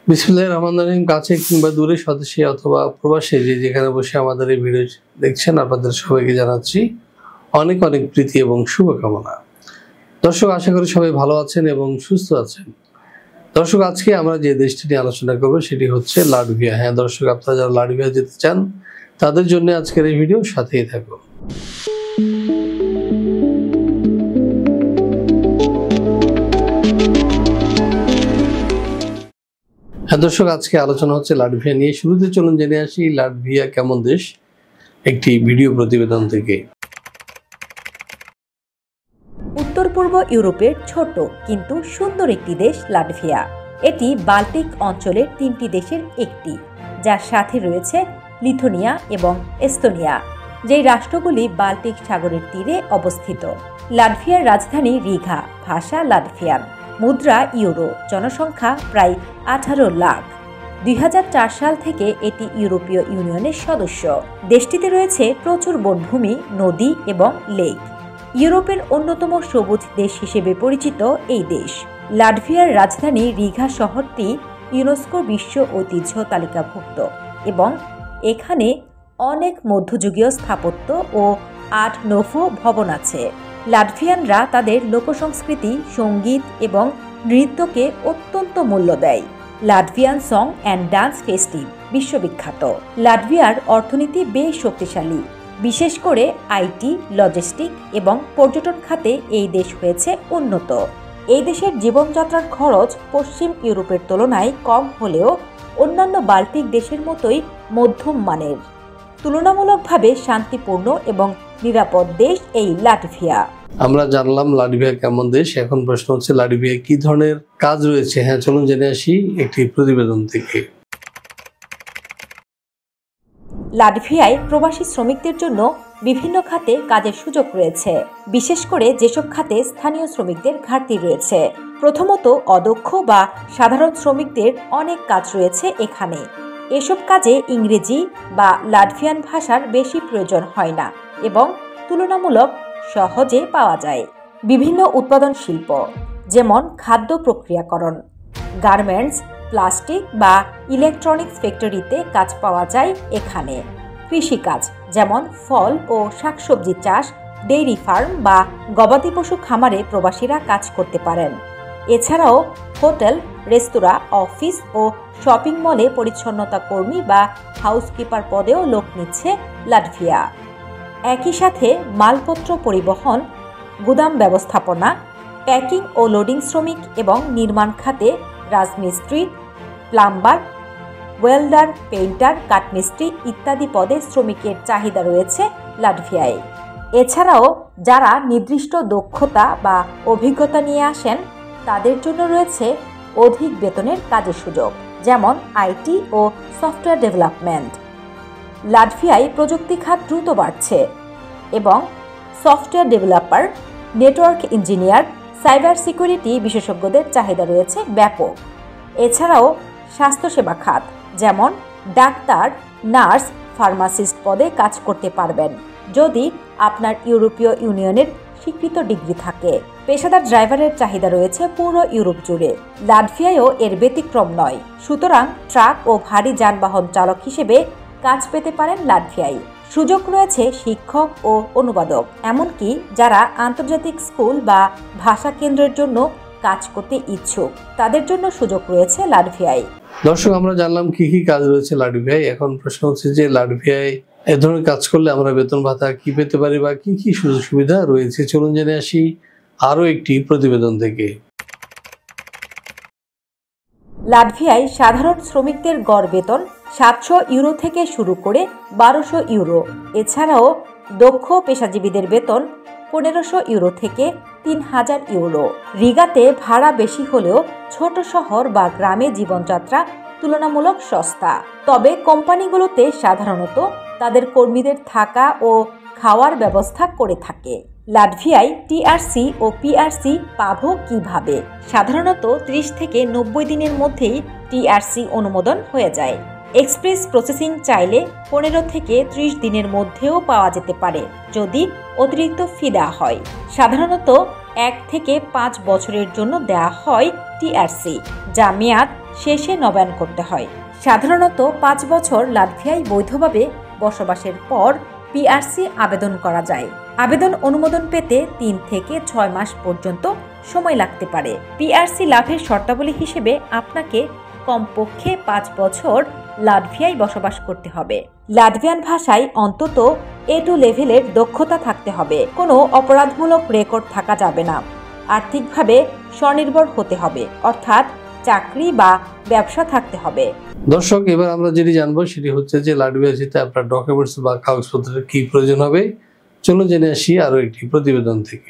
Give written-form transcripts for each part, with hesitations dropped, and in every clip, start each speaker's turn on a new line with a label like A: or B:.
A: বিসমিল্লাহির রহমানির রহিম। কাছে কিংবা দূরে, স্বদেশী অথবা প্রবাসী, যে যেখানে বসে আমাদের এই ভিডিও দেখছেন, আপনাদের সবাইকে জানাচ্ছি অনেক অনেক প্রীতি এবং শুভকামনা। দর্শক, আশা করি সবাই ভালো আছেন এবং সুস্থ আছেন। দর্শক, আজকে আমরা যে দেশটি নিয়ে আলোচনা করবো সেটি হচ্ছে লাটভিয়া। হ্যাঁ দর্শক, আপনারা যারা লাটভিয়া যেতে চান তাদের জন্য আজকের এই ভিডিও, সাথেই থাকুন। হ্যাঁ দর্শক, আজকে আলোচনা হচ্ছে লাটভিয়া নিয়ে। শুরুতে চলুন জেনে আসি লাটভিয়া কেমন দেশ, একটি ভিডিও প্রতিবেদন থেকে।
B: উত্তর পূর্ব ইউরোপের ছোট কিন্তু সুন্দর একটি দেশ লাটভিয়া। এটি বাল্টিক অঞ্চলের 3টি দেশের একটি, যার সাথে রয়েছে লিথুয়ানিয়া এবং এস্তোনিয়া, যেই রাষ্ট্রগুলি বাল্টিক সাগরের তীরে অবস্থিত। লাটভিয়ার রাজধানী রিঘা, ভাষা লাটভিয়ান, মুদ্রা ইউরো, জনসংখ্যা প্রায় 18 লাখ। 2004 সাল থেকে এটি ইউরোপীয় ইউনিয়নের সদস্য। দেশটিতে রয়েছে প্রচুর বনভূমি, নদী এবং লেক। ইউরোপের অন্যতম সবুজ দেশ হিসেবে পরিচিত এই দেশ। লাটভিয়ার রাজধানী রিঘা শহরটি ইউনেস্কো বিশ্ব ঐতিহ্য তালিকাভুক্ত এবং এখানে অনেক মধ্যযুগীয় স্থাপত্য ও আর্ট নোভো ভবন আছে। লাটভিয়ানরা তাদের লোকসংস্কৃতি, সঙ্গীত এবং নৃত্যকে অত্যন্ত মূল্য দেয়। Latvian song and dance festive বিশ্ববিখ্যাত। লাটভিয়ার অর্থনীতি বেশ শক্তিশালী, বিশেষ করে আইটি, লজিস্টিক এবং পর্যটন খাতে এই দেশ হয়েছে উন্নত। এই দেশের জীবনযাত্রার খরচ পশ্চিম ইউরোপের তুলনায় কম হলেও অন্যান্য বাল্টিক দেশের মতোই মধ্যম মানের। তুলনামূলকভাবে শান্তিপূর্ণ এবং নিরাপদ দেশ এই লাটভিয়া।
A: আমরা জানলাম লাটভিয়া কেমন দেশ। এখন প্রশ্ন হচ্ছে লাটভিয়া কি ধরনের কাজ রয়েছে। হ্যাঁ চলুন জেনে আসি একটি প্রতিবেদন থেকে।
B: লাটভিয়ায় প্রবাসী শ্রমিকদের জন্য বিভিন্ন খাতে কাজের সুযোগ রয়েছে, বিশেষ করে যেসব খাতে স্থানীয় শ্রমিকদের ঘাটতি রয়েছে। প্রথমত, অদক্ষ বা সাধারণ শ্রমিকদের অনেক কাজ রয়েছে এখানে। এসব কাজে ইংরেজি বা লাটভিয়ান ভাষার বেশি প্রয়োজন হয় না এবং তুলনামূলক সহজে পাওয়া যায়। বিভিন্ন উৎপাদন শিল্প, যেমন খাদ্য প্রক্রিয়াকরণ, গার্মেন্টস, প্লাস্টিক বা ইলেকট্রনিক্স ফ্যাক্টরিতে কাজ পাওয়া যায় এখানে। কৃষিকাজ, যেমন ফল ও শাকসবজি চাষ, ডেইরি ফার্ম বা গবাদি পশু খামারে প্রবাসীরা কাজ করতে পারেন। এছাড়াও হোটেল, রেস্তোরাঁ, অফিস ও শপিং মলে পরিচ্ছন্নতা কর্মী বা হাউসকিপার পদেও লোক নিচ্ছে লাটভিয়া। একই সাথে মালপত্র পরিবহন, গুদাম ব্যবস্থাপনা, প্যাকিং ও লোডিং শ্রমিক এবং নির্মাণ খাতে রাজমিস্ত্রি, প্লাম্বার, ওয়েল্ডার, পেইন্টার, কাঠমিস্ত্রি ইত্যাদি পদে শ্রমিকের চাহিদা রয়েছে লাটভিয়ায়। এছাড়াও যারা নির্দিষ্ট দক্ষতা বা অভিজ্ঞতা নিয়ে আসেন তাদের জন্য রয়েছে অধিক বেতনের কাজের সুযোগ, যেমন আইটি ও সফটওয়্যার ডেভেলপমেন্ট। লাটভিয়ায় প্রযুক্তি খাত দ্রুত বাড়ছে এবং software developer, network engineer, cyber security বিশেষজ্ঞদের চাহিদা রয়েছে ব্যাপক। এছাড়াও স্বাস্থ্যসেবা খাত, যেমন ডাক্তার, নার্স, ফার্মাসিস্ট পদে কাজ করতে পারবেন যদি আপনার ইউরোপীয় ইউনিয়নের স্বীকৃত ডিগ্রি থাকে। পেশাদার ড্রাইভারের চাহিদা রয়েছে পুরো ইউরোপ জুড়ে। লাটভিয়ায়ও এর ব্যতিক্রম নয়। সুতরাং ট্রাক ও ভারী যানবাহন চালক হিসেবে কাজ পেতে পারেন লাটভিয়ায়। সুযোগ রয়েছে শিক্ষক ও অনুবাদক, এমনকি যারা আন্তর্জাতিক স্কুল বা ভাষা কেন্দ্রের জন্য কাজ করতে ইচ্ছুক তাদের জন্য সুযোগ রয়েছে লাটভিয়ায়।
A: দর্শক, আমরা জানলাম কি কি কাজ রয়েছে লাটভিয়ায়। এখন প্রশ্ন হচ্ছে যে লাটভিয়ায় এ ধরনের কাজ করলে আমরা বেতন ভাতা কি পেতে পারি বা কি কি সুযোগ সুবিধা রয়েছে। চলুন জেনে আসি আরো একটি প্রতিবেদন থেকে।
B: লাটভিয়ায় সাধারণ শ্রমিকদের গড় বেতন 700 ইউরো থেকে শুরু করে 1200 ইউরো। এছাড়াও দক্ষ পেশাজীবীদের বেতন 1500 ইউরো থেকে 3000 ইউরো। রিগাতে ভাড়া বেশি হলেও ছোট শহর বা গ্রামে জীবনযাত্রা তুলনামূলক সস্তা। তবে কোম্পানিগুলোতে সাধারণত তাদের কর্মীদের থাকা ও খাওয়ার ব্যবস্থা করে থাকে। লাটভিয়ায় টিআরসি ও পিআরসি পাবো কিভাবে? সাধারণত 30 থেকে 90 দিনের মধ্যেই টিআরসি অনুমোদন হয়ে যায়। এক্সপ্রেস প্রসেসিং চাইলে 15 থেকে 30 দিনের মধ্যেও পাওয়া যেতে পারে যদি অতিরিক্ত ফি দেওয়া হয়। সাধারণত 1 থেকে 5 বছরের জন্য দেওয়া হয় টিআরসি, যা মেয়াদ শেষে নবায়ন করতে হয়। সাধারণত 5 বছর লাটভিয়ায় বৈধভাবে বসবাসের পর পিআরসি আবেদন করা যায়। আবেদন অনুমোদন পেতে 3 থেকে 6 মাস পর্যন্ত সময় লাগতে পারে। পিআরসি লাভের শর্তাবলী হিসেবে আপনাকে কমপক্ষে 5 বছর লাটভিয়ায় বসবাস করতে হবে। লাটভিয়ান ভাষায় অন্তত A2 লেভেলের দক্ষতা থাকতে হবে। কোনো অপরাধমূলক রেকর্ড থাকা যাবে না। আর্থিকভাবে স্বনির্ভর হতে হবে, অর্থাৎ চাকরি বা ব্যবসা থাকতে হবে।
A: দর্শক, এবার আমরা যেটি জানবো সেটি হচ্ছে যে লাটভিয়া যেতে আপনার ডকুমেন্টস বা কাগজপত্রের কি প্রয়োজন হবে। চলুন জেনে আসি আরো একটি প্রতিবেদন থেকে।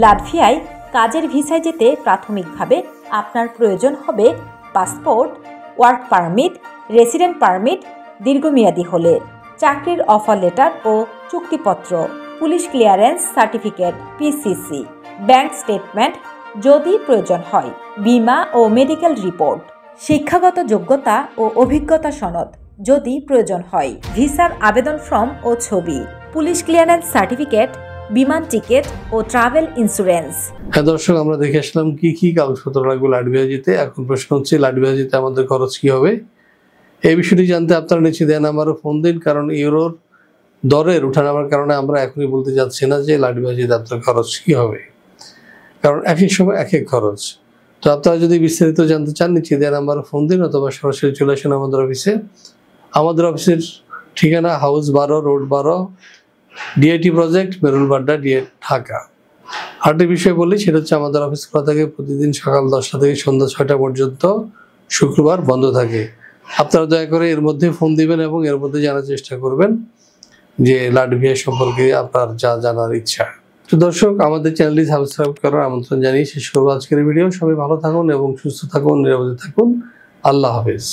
B: লাটভিয়ায় কাজের ভিসায় যেতে প্রাথমিকভাবে আপনার প্রয়োজন হবে passport, work permit, resident permit দীর্ঘমেয়াদী হলে, চাকরির অফার লেটার ও চুক্তিপত্র, police clearance certificate PCC, bank statement যদি প্রয়োজন হয়, বীমা ও মেডিকেল রিপোর্ট, শিক্ষাগত যোগ্যতা ও অভিজ্ঞতা সনদ যদি প্রয়োজন হয়, ভিসার আবেদন ফর্ম ও ছবি, পুলিশ ক্লিয়ারেন্স সার্টিফিকেট, বিমান টিকিট ও ট্রাভেল ইন্স্যুরেন্স।
A: হ্যাঁ দর্শক, আমরা দেখে আসলাম কি কি কাগজপত্র লাগবে লাটভিয়া যেতে। এখন প্রশ্ন হচ্ছে লাটভিয়া যেতে আমাদের খরচ কি হবে। এই বিষয়টি জানতে আপনারা নিচে দেন আমারও ফোন দিন, কারণ ইউরোর দরের উঠানামার কারণে আমরা এখনই বলতে যাচ্ছি না যে লাটভিয়া যেতে আপনার খরচ কি হবে, কারণ এক এক সময় এক এক খরচ। তো আপনারা যদি বিস্তারিত জানতে চান নিচে দেন আমারও ফোন দিন, অথবা সরাসরি চলে আসেন আমাদের অফিসে। আমাদের অফিসের ঠিকানা house 12, road 12, DIT project, Merul Badda, Dhaka. আরেকটি বিষয় বলি, সেটা হচ্ছে আমাদের অফিস খোলা থাকে প্রতিদিন সকাল 10টা থেকে সন্ধ্যা 6টা পর্যন্ত, শুক্রবার বন্ধ থাকে। আপনারা দয়া করে এর মধ্যে ফোন দিবেন এবং এর মধ্যে জানার চেষ্টা করবেন যে লাটভিয়া সম্পর্কে আপনার যা জানার ইচ্ছা। তো দর্শক, আমাদের চ্যানেলটি সাবস্ক্রাইব করার আমন্ত্রণ জানিয়ে শেষ করবো আজকের ভিডিও। সবাই ভালো থাকুন এবং সুস্থ থাকুন, নিরাপদে থাকুন। আল্লাহ হাফেজ।